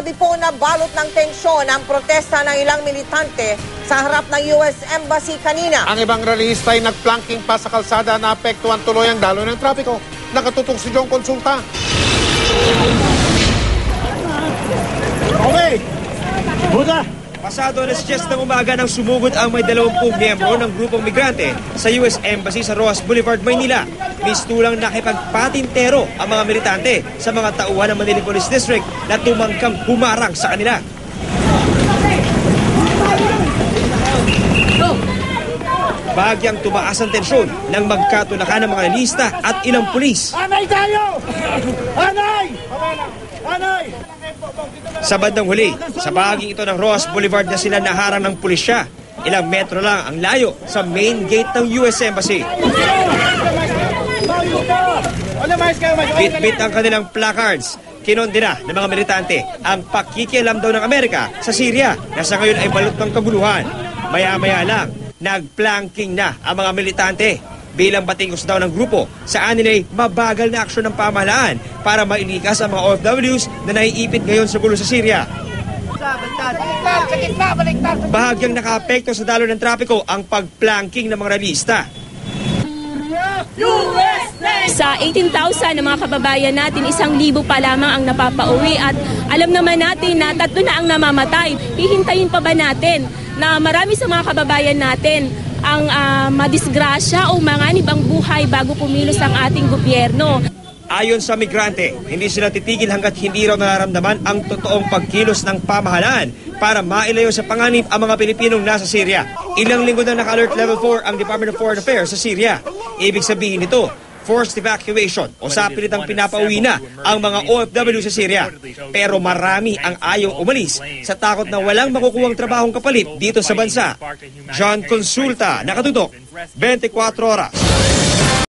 Gabi po na balot ng tensyon ang protesta ng ilang militante sa harap ng US Embassy kanina. Ang ibang rallyista ay nagplanking pa sa kalsada na apektuhan tuloy ang daloy ng trapiko. Nakatutok si John Consulta. Okay! Buda! Pasado alas 10 ng umaga nang sumugod ang may 20 miyembro ng grupong migrante sa US Embassy sa Rojas Boulevard, Maynila. Mistulang nakipagpatintero ang mga militante sa mga tauhan ng Manila Police District na tumangkang humarang sa kanila. Bahagyang tumaas ang tensyon nang magkatulakan ng mga lista at ilang pulis. Anay tayo! Anay! Anay! Sa bandang huli, sa bahaging ito ng Rojas Boulevard na sila naharang ng pulisya. Ilang metro lang ang layo sa main gate ng US Embassy. Bit-bit ang kanilang placards. Kinondena ng mga militante ang pakikialam daw ng Amerika sa Syria na sa ngayon ay balot ng kaguluhan. Maya-maya lang, nagplanking na ang mga militante bilang batingos daw ng grupo saan nila'y mabagal na aksyon ng pamahalaan para mailikas ang mga OFWs na naiipit ngayon sa gulo sa Syria. Bahagyang nakaapekto sa daloy ng trapiko ang pagplanking ng mga rallyista. Sa 18,000 ng mga kababayan natin, 1,000 pa lamang ang napapauwi at alam naman natin na 3 na ang namamatay. Hihintayin pa ba natin na marami sa mga kababayan natin ang madisgrasya o manganib ang buhay bago kumilos ang ating gobyerno? Ayon sa migrante, hindi sila titigil hanggat hindi raw nararamdaman ang totoong pagkilos ng pamahalaan para mailayo sa panganib ang mga Pilipinong nasa Syria. Ilang linggo na naka-alert level 4 ang Department of Foreign Affairs sa Syria. Ibig sabihin nito, forced evacuation o sa pilitang pinapauwi na ang mga OFW sa Syria. Pero marami ang ayaw umalis sa takot na walang makukuhang trabahong kapalit dito sa bansa. John Consulta, nakatutok, 24 oras.